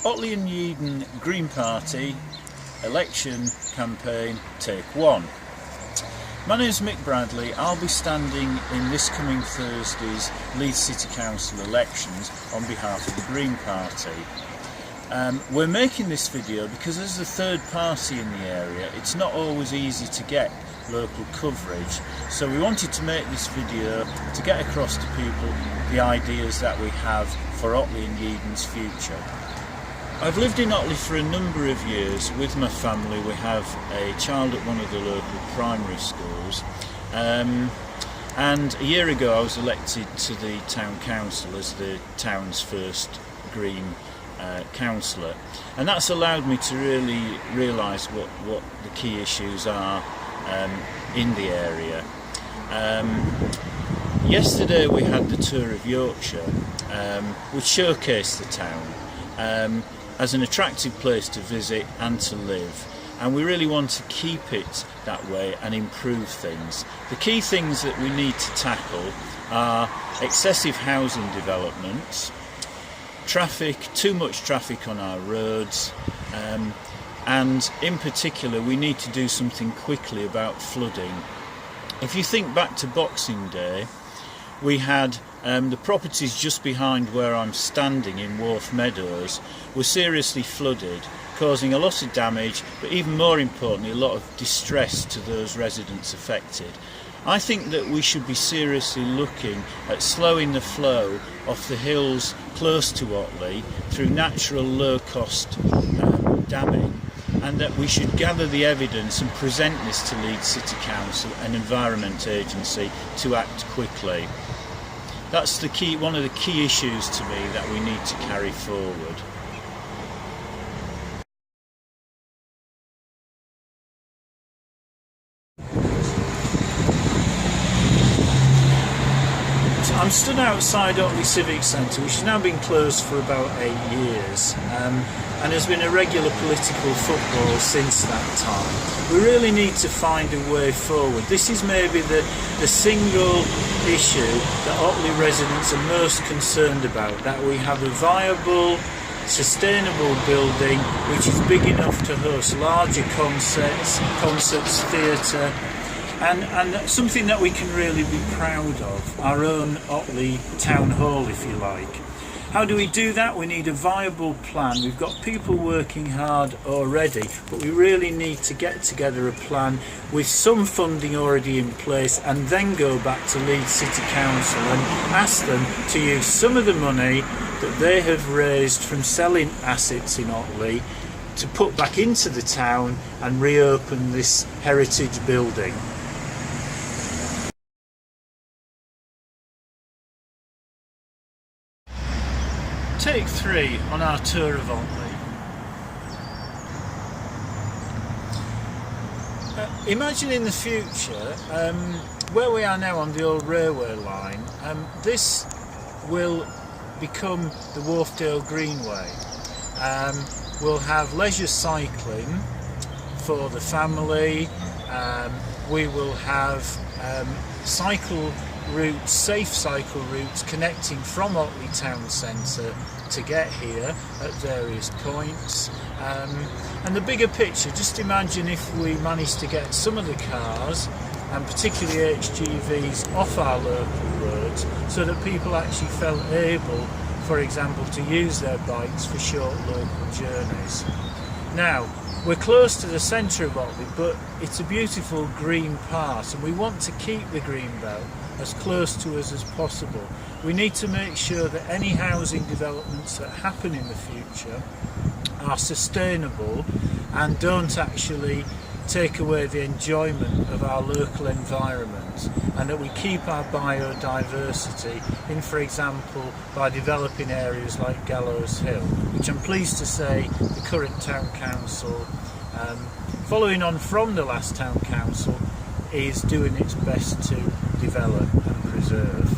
Otley and Yeadon Green Party election campaign take 1. My name is Mick Bradley. I'll be standing in this coming Thursday's Leeds City Council elections on behalf of the Green Party. We're making this video because as the third party in the area it's not always easy to get local coverage, so we wanted to make this video to get across to people the ideas that we have for Otley and Yeadon's future. I've lived in Otley for a number of years with my family. We have a child at one of the local primary schools, and a year ago I was elected to the town council as the town's first Green councillor, and that's allowed me to really realise what the key issues are in the area. Yesterday we had the tour of Yorkshire, which showcased the town as an attractive place to visit and to live, and we really want to keep it that way and improve things. The key things that we need to tackle are excessive housing developments, traffic, too much traffic on our roads, and in particular we need to do something quickly about flooding. If you think back to Boxing Day, we had the properties just behind where I'm standing in Wharf Meadows were seriously flooded, causing a lot of damage, but even more importantly a lot of distress to those residents affected. I think that we should be seriously looking at slowing the flow off the hills close to Otley through natural low-cost damming, and that we should gather the evidence and present this to Leeds City Council and Environment Agency to act quickly. That's the key, one of the key issues to me that we need to carry forward. I'm stood outside Otley Civic Centre, which has now been closed for about 8 years, and has been a regular political football since that time. We really need to find a way forward. This is maybe the single issue that Otley residents are most concerned about, that we have a viable, sustainable building which is big enough to host larger concerts, theatre, and something that we can really be proud of, our own Otley Town Hall, if you like. How do we do that? We need a viable plan. We've got people working hard already, but we really need to get together a plan with some funding already in place, and then go back to Leeds City Council and ask them to use some of the money that they have raised from selling assets in Otley to put back into the town and reopen this heritage building. Take 3 on our tour of Otley. Imagine in the future, where we are now on the old railway line, this will become the Wharfdale Greenway. We'll have leisure cycling for the family. We will have cycle routes, safe cycle routes connecting from Otley Town Centre to get here at various points. And the bigger picture, just imagine if we managed to get some of the cars, and particularly HGVs, off our local roads, so that people actually felt able, for example, to use their bikes for short local journeys. Now, we're close to the centre of Otley, but it's a beautiful green part, and we want to keep the green belt as close to us as possible. We need to make sure that any housing developments that happen in the future are sustainable and don't actually take away the enjoyment of our local environment, and that we keep our biodiversity in, for example, by developing areas like Gallows Hill, which I'm pleased to say the current town council, following on from the last town council, is doing its best to develop and preserve.